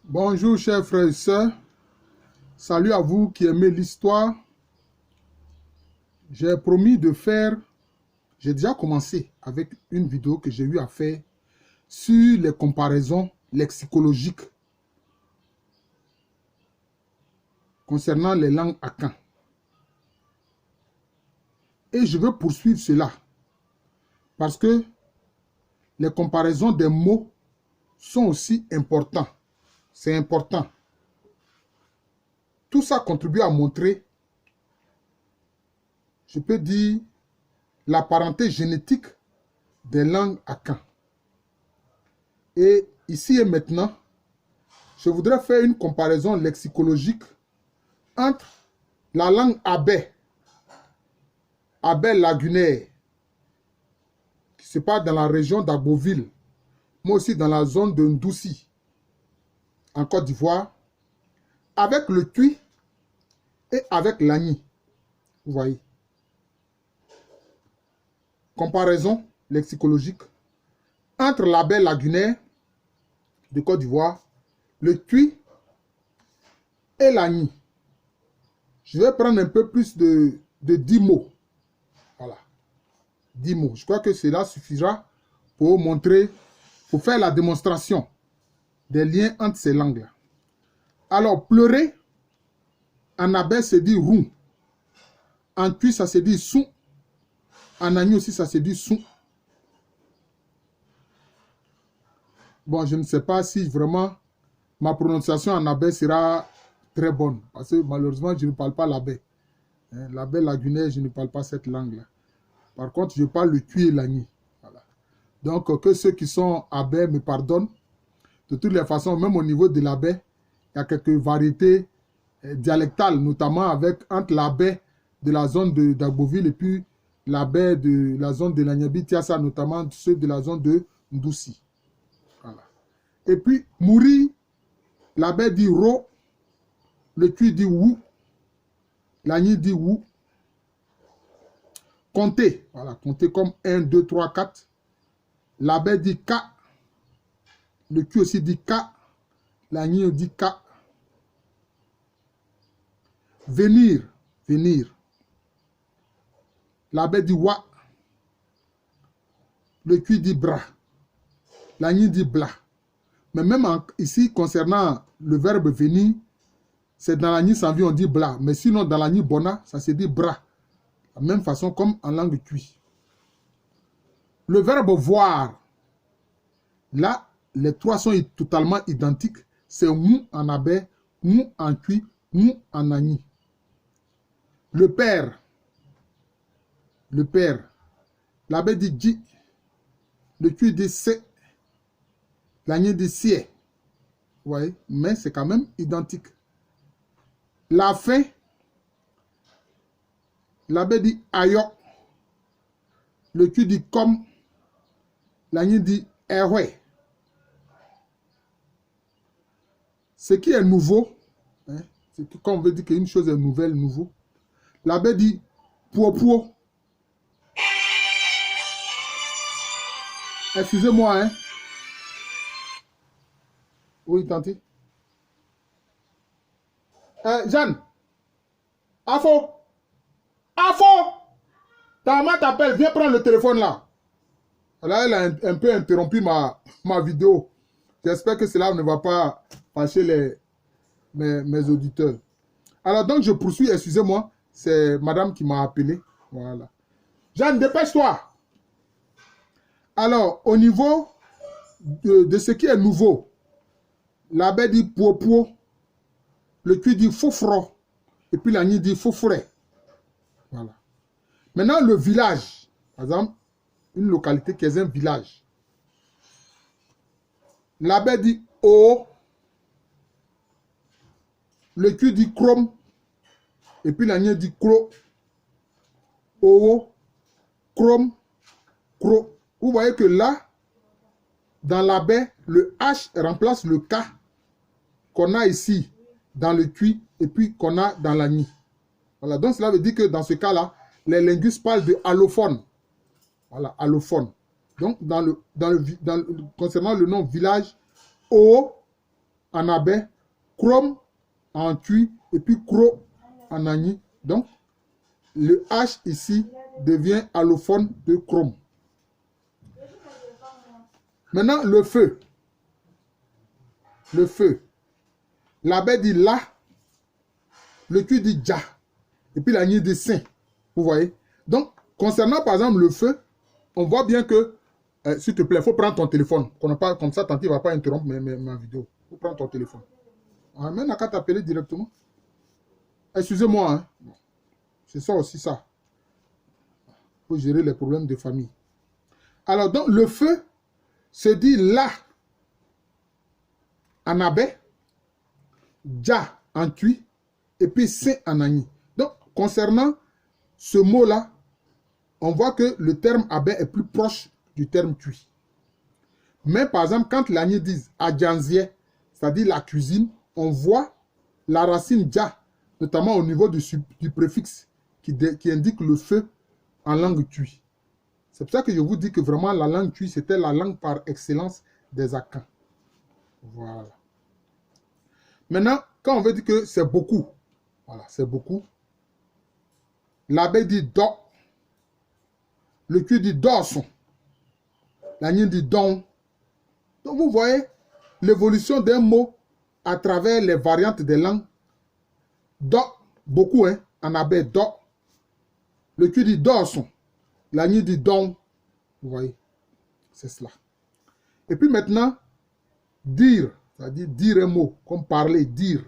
Bonjour chers frères et sœurs, salut à vous qui aimez l'histoire. J'ai promis de faire, j'ai déjà commencé avec une vidéo que j'ai eu à faire sur les comparaisons lexicologiques concernant les langues akan. Et je veux poursuivre cela parce que les comparaisons des mots sont aussi importants. C'est important. Tout ça contribue à montrer, je peux dire, la parenté génétique des langues akan. Et ici et maintenant, je voudrais faire une comparaison lexicologique entre la langue abé lagunaire, qui se passe dans la région d'Agboville, mais aussi dans la zone de Ndoussi, en Côte d'Ivoire, avec le tui et avec l'agni. Vous voyez. Comparaison lexicologique entre l'abé lagunaire de Côte d'Ivoire, le tui et l'agni. Je vais prendre un peu plus de 10 mots. Voilà. 10 mots. Je crois que cela suffira pour montrer, pour faire la démonstration des liens entre ces langues-là. Alors, pleurer, en abé, se dit roux. En tui, ça se dit sou. En agni aussi, ça se dit sou. Bon, je ne sais pas si vraiment ma prononciation en abé sera très bonne. Parce que malheureusement, je ne parle pas l'abé. L'abé lagunaire, je ne parle pas cette langue-là. Par contre, je parle le tui et l'agni. Voilà. Donc, que ceux qui sont abé me pardonnent. De toutes les façons, même au niveau de l'abé, il y a quelques variétés dialectales, notamment entre l'abé de la zone d'Agboville et puis l'abé de la zone de l'Agnabi Tiassa, notamment ceux de la zone de Ndoussi. Voilà. Et puis, Mouri, l'abé dit ro, le tui dit wou, l'agni dit wou. Compter, voilà, compter comme 1, 2, 3, 4. L'abé dit ka, le tui aussi dit ka, l'agni dit ka. Venir, venir. L'abé dit wa. Le tui dit bra. L'agni dit bla. Mais même ici, concernant le verbe venir, c'est dans l'agni sanvi, on dit bla. Mais sinon, dans l'agni bona, ça se dit bra. De la même façon comme en langue tui. Le verbe voir. Là, les trois sont totalement identiques. C'est mou en abé, mou en tui, mou en agni. Le père. Le père. L'abé dit ji. Le tui dit se. L'agni dit sie. Vous voyez? Mais c'est quand même identique. La fin. L'abé dit ayo. Le tui dit comme. L'agni dit ehwe. Ce qui est nouveau, hein, c'est que quand on veut dire qu'une chose est nouvelle, nouveau, l'abé dit puo. Excusez-moi, hein. Oui, tante. Jeanne. Afo. Ta maman t'appelle, viens prendre le téléphone là. Là, elle a un peu interrompu ma vidéo. J'espère que cela ne va pas fâcher mes auditeurs. Alors, donc, je poursuis, excusez-moi. C'est madame qui m'a appelé. Voilà. Jeanne, dépêche-toi. Alors, au niveau de ce qui est nouveau, l'abbé dit puo. Le tui dit foufro. Et puis l'agni dit foufré. Voilà. Maintenant, le village. Par exemple, une localité qui est un village. L'abbé dit o. Le tui dit chrome. Et puis l'agni dit cro. O. Chrome. Cro. Vous voyez que là, dans l'abbé, le H remplace le K qu'on a ici dans le tui et puis qu'on a dans l'agni. Voilà. Donc cela veut dire que dans ce cas-là, les linguistes parlent de allophone. Voilà, allophone. Donc, concernant le nom village, O, en abai, chrome en tui et puis cro en agni. Donc, le H ici devient allophone de chrome. Maintenant, le feu. Le feu. L'abai dit la, le tui dit ja, et puis l'agni dit sain. Vous voyez? Donc, concernant par exemple le feu, on voit bien que, s'il te plaît, il faut prendre ton téléphone. Comme ça, Tanti ne va pas interrompre ma vidéo. Il faut prendre ton téléphone. Même à t'appeler directement. Excusez-moi, hein. C'est ça aussi, ça. Il faut gérer les problèmes de famille. Alors, donc, le feu se dit la en abai, ja en tui, et puis sain en agni. Donc, concernant ce mot-là, on voit que le terme abai est plus proche du terme tui. Mais par exemple, quand l'agni dit adjanzie, c'est-à-dire la cuisine, on voit la racine ja, notamment au niveau du préfixe qui indique le feu en langue tui. C'est pour ça que je vous dis que vraiment la langue tui, c'était la langue par excellence des Akans. Voilà. Maintenant, quand on veut dire que c'est beaucoup, voilà, c'est beaucoup. L'abai dit do, le tui dit dorson, l'agni dit don. Donc vous voyez l'évolution d'un mot à travers les variantes des langues. Do, beaucoup, hein, en abai, do. Le tui dit dorson, l'agni dit don. Vous voyez, c'est cela. Et puis maintenant, dire, c'est-à-dire dire un mot, comme parler, dire.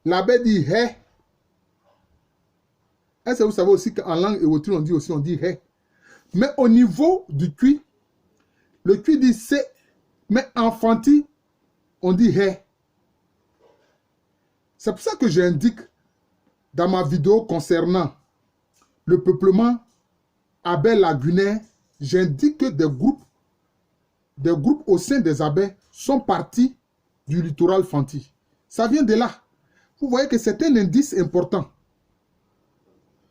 L'abai dit he. Est-ce que vous savez aussi qu'en langue éwotine, on dit he. Mais au niveau du tui, le tui dit se, mais en fanti, on dit he. C'est pour ça que j'indique dans ma vidéo concernant le peuplement abai-lagunaire, j'indique que des groupes au sein des abai sont partis du littoral fanti. Ça vient de là. Vous voyez que c'est un indice important.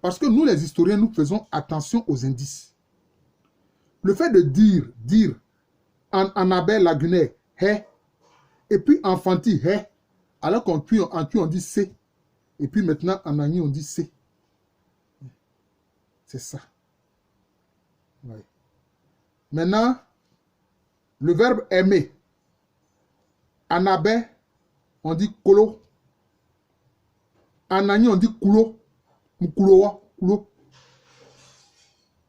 Parce que nous, les historiens, nous faisons attention aux indices. Le fait de dire en abai-lagunaire, he, et puis en fanti, he, alors qu'en tui, on dit se, et puis maintenant en agni, on dit se. C'est ça. Oui. Maintenant, le verbe aimer. En abai, on dit kolo. En agni, on dit kulo. Mukulowa, kulo.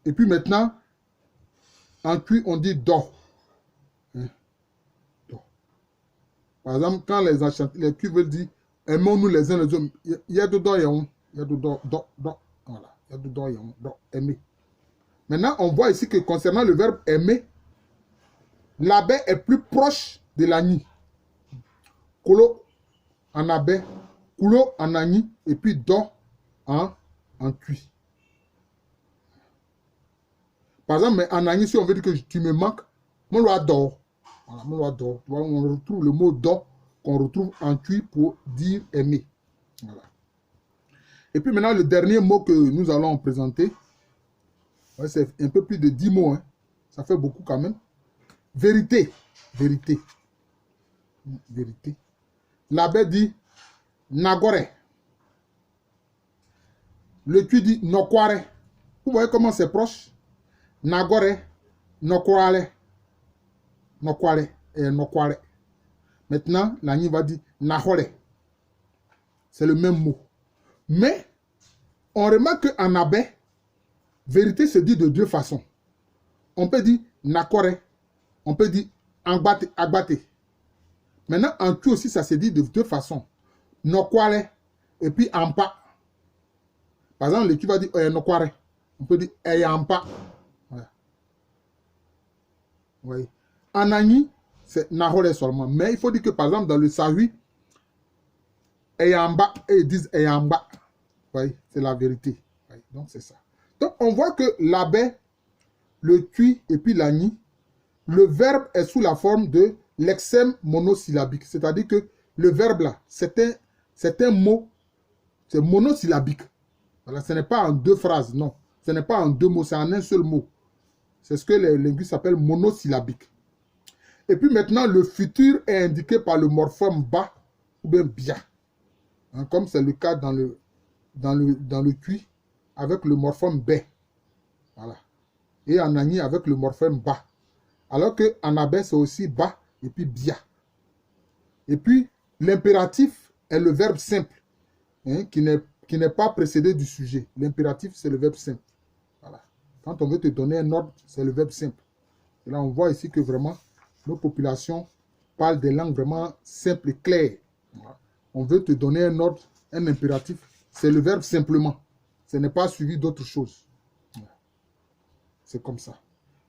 Et puis maintenant, en tui, on dit do. Hein? Do. Par exemple, quand les culs veulent dire aimons-nous les uns les autres, il y a de do et on. Il y a de do. Voilà. Il y a de do et on. Do, aimer. Maintenant, on voit ici que concernant le verbe aimer, l'abai est plus proche de l'agni. Kolo en abai, kulo en agni, et puis do en tui. Par exemple, mais en agni, si on veut dire que tu me manques, mon loi dort. Voilà, mon loi dort. On retrouve le mot do qu'on retrouve en tui pour dire aimer. Voilà. Et puis maintenant, le dernier mot que nous allons présenter, ouais, c'est un peu plus de 10 mots. Hein. Ça fait beaucoup quand même. Vérité. Vérité. Vérité. L'abai dit nagore. Le tui dit nokware. Vous voyez comment c'est proche? Nagore, nokware. Nokware et nokware. Maintenant, l'agni va dire nahore. C'est le même mot. Mais, on remarque qu'en abai, vérité se dit de deux façons. On peut dire nakore. On peut dire agbate. Maintenant, en tui aussi, ça se dit de deux façons. Nokware et puis ampa. Par exemple, le tui va dire nokware. On peut dire ampa. Voilà. Oui. En agni, c'est nahore seulement. Mais il faut dire que, par exemple, dans le sahui, eyamba, et ils disent eyamba. Oui, c'est la vérité. Oui, donc, c'est ça. Donc, on voit que l'abai, le tui et puis l'agni, le verbe est sous la forme de lexème monosyllabique. C'est-à-dire que le verbe là, c'est un mot, c'est monosyllabique. Voilà, ce n'est pas en deux phrases, non. Ce n'est pas en deux mots, c'est en un seul mot. C'est ce que les linguistes appellent monosyllabique. Et puis maintenant, le futur est indiqué par le morphème ba ou bien bia. Hein, comme c'est le cas dans le Twi avec le morphème B. Voilà. Et en Agni avec le morphème ba. Alors qu'en Abé, c'est aussi ba et puis bia. Et puis, l'impératif est le verbe simple, hein, qui n'est pas précédé du sujet. L'impératif, c'est le verbe simple. Voilà. Quand on veut te donner un ordre, c'est le verbe simple. Et là, on voit ici que vraiment, nos populations parlent des langues vraiment simples et claires. Voilà. On veut te donner un ordre, un impératif, c'est le verbe simplement. Ce n'est pas suivi d'autre chose. Voilà. C'est comme ça.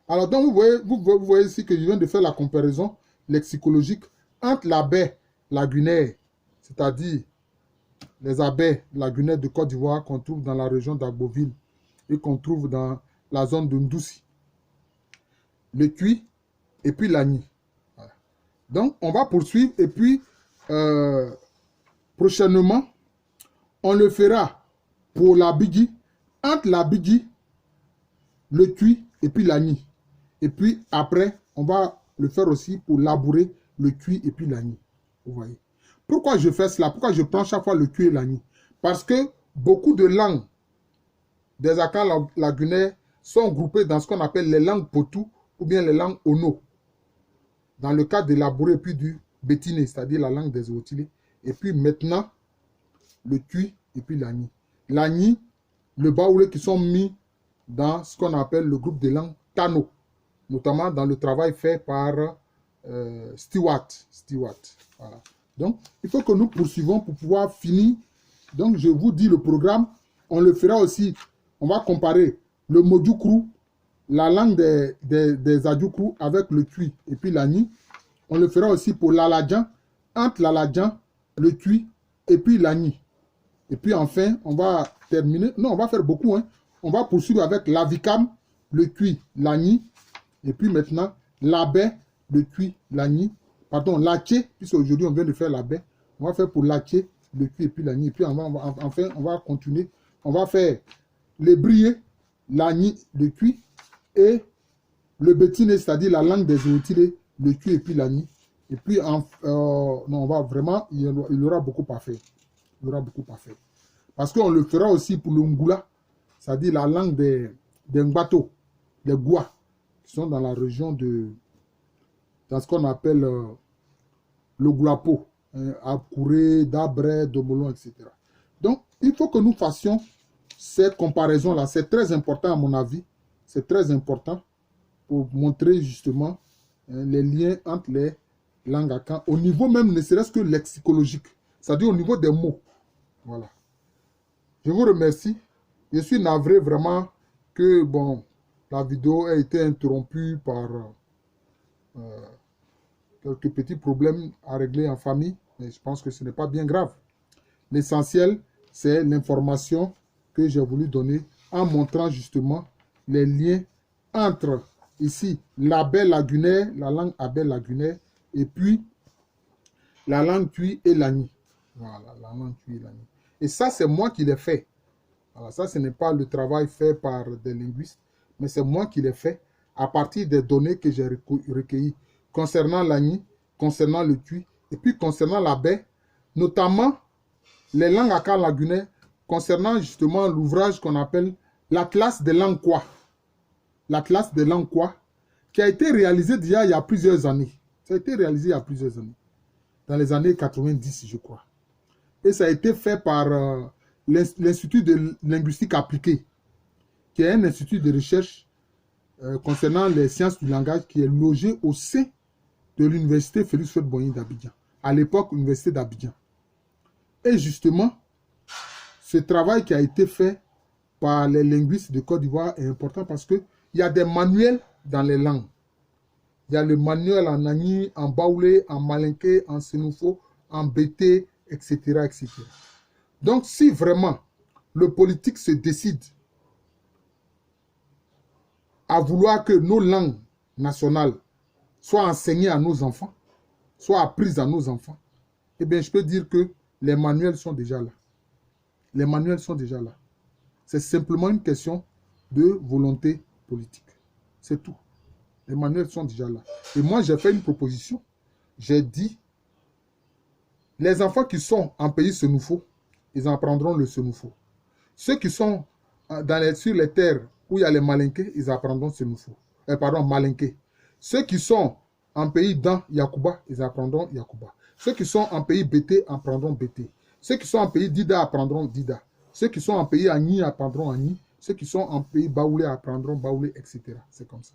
Alors, donc, vous voyez ici que je viens de faire la comparaison lexicologique entre la baie lagunaire, c'est-à-dire les abeilles lagunaires de Côte d'Ivoire qu'on trouve dans la région d'Agboville et qu'on trouve dans la zone de Ndouci, le Twi et puis l'Agni. Voilà. Donc, on va poursuivre et puis prochainement, on le fera pour la Bigi, entre la Bigi, le Twi et puis l'Agni. Et puis après, on va le faire aussi pour labourer le Twi et puis l'Agni. Vous voyez. Pourquoi je fais cela? Pourquoi je prends chaque fois le Twi et l'Agni? Parce que beaucoup de langues des Akans lagunaires sont groupées dans ce qu'on appelle les langues Potou ou bien les langues Ono. Dans le cas de labourer et puis du bétiné, c'est-à-dire la langue des Otilés. Et puis maintenant, le Twi et puis l'Agni. L'Agni, le Baoulé qui sont mis dans ce qu'on appelle le groupe de langues Tano, notamment dans le travail fait par Stewart. Voilà. Donc, il faut que nous poursuivons pour pouvoir finir. Donc, je vous dis le programme. On le fera aussi. On va comparer le Modjoukru, la langue des Adjoukru avec le Twi et puis l'Agni. On le fera aussi pour l'Aladjan, entre l'Aladjan, le Twi et puis l'Agni. Et puis enfin, on va terminer. Non, on va faire beaucoup. Hein. On va poursuivre avec l'Avikam, le Twi, l'Agni. Et puis maintenant, l'Abé, le Twi, l'Agni. Pardon, l'Aché, puisque aujourd'hui on vient de faire l'Abé. On va faire pour l'Aché, le Twi et puis l'Agni. Et puis enfin, on va continuer. On va faire les Briés, l'Agni, le Twi. Et le Bétiné, c'est-à-dire la langue des Otilés, le Twi et puis l'Agni. Et puis, non, on va vraiment, il y aura beaucoup à faire. Il y aura beaucoup à faire. Parce qu'on le fera aussi pour le Ngula, c'est-à-dire la langue des Ngbato, des Goua, qui sont dans la région dans ce qu'on appelle le Goulapo, Akouré, Dabré, Domolon, etc. Donc, il faut que nous fassions ces comparaisons-là. C'est très important à mon avis. C'est très important pour montrer justement les liens entre les langues Akan, au niveau même, ne serait-ce que lexicologique, c'est-à-dire au niveau des mots. Voilà. Je vous remercie. Je suis navré vraiment que bon, la vidéo ait été interrompue par quelques petits problèmes à régler en famille, mais je pense que ce n'est pas bien grave. L'essentiel, c'est l'information que j'ai voulu donner en montrant justement les liens entre ici l'Abé lagunaire, la langue Abé lagunaire, et puis la langue Twi et l'Agni. Voilà, la langue Twi et l'Agni. Et ça, c'est moi qui l'ai fait. Voilà, ça, ce n'est pas le travail fait par des linguistes, mais c'est moi qui l'ai fait à partir des données que j'ai recueillies concernant l'Agni, concernant le Twi, et puis concernant l'Abé, notamment les langues Akans lagunaires, concernant justement l'ouvrage qu'on appelle l'Atlas des langues Kwa. L'Atlas des langues Kwa, qui a été réalisé déjà il y a plusieurs années. Ça a été réalisé il y a plusieurs années. Dans les années 90, je crois. Et ça a été fait par l'Institut de linguistique appliquée, qui est un institut de recherche concernant les sciences du langage qui est logé au sein de l'université Félix Houphouët-Boigny d'Abidjan. À l'époque, l'université d'Abidjan. Et justement, ce travail qui a été fait par les linguistes de Côte d'Ivoire est important parce qu'il y a des manuels dans les langues. Il y a le manuel en Agni, en Baoulé, en Malinké, en Sénoufo, en Bété, etc., etc. Donc, si vraiment le politique se décide à vouloir que nos langues nationales soient enseignées à nos enfants, soient apprises à nos enfants, eh bien, je peux dire que les manuels sont déjà là. Les manuels sont déjà là. C'est simplement une question de volonté politique. C'est tout. Les manuels sont déjà là. Et moi, j'ai fait une proposition. J'ai dit, les enfants qui sont en pays Sénoufo, ils apprendront le Sénoufo. Ceux qui sont sur les terres où il y a les Malinqués, ils apprendront Sénoufo. Pardon, Malinqués. Ceux qui sont en pays dans Yakuba, ils apprendront Yakuba. Ceux qui sont en pays Bété apprendront Bété. Ceux qui sont en pays Dida apprendront Dida. Ceux qui sont en pays Agni apprendront Agni. Ceux qui sont en pays Baoulé apprendront Baoulé, etc. C'est comme ça.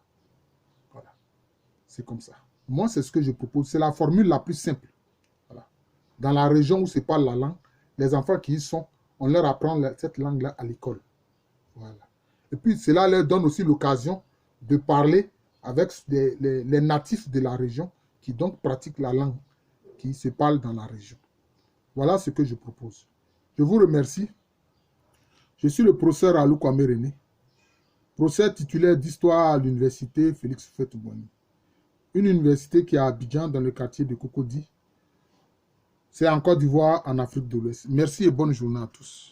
Voilà. C'est comme ça. Moi, c'est ce que je propose. C'est la formule la plus simple. Voilà. Dans la région où se parle la langue, les enfants qui y sont, on leur apprend cette langue-là à l'école. Voilà. Et puis, cela leur donne aussi l'occasion de parler avec les natifs de la région qui donc pratiquent la langue qui se parle dans la région. Voilà ce que je propose. Je vous remercie. Je suis le professeur Alou Kwame René, professeur titulaire d'histoire à l'université Félix Houphouët-Boigny. Une université qui est à Abidjan, dans le quartier de Cocody. C'est en Côte d'Ivoire, en Afrique de l'Ouest. Merci et bonne journée à tous.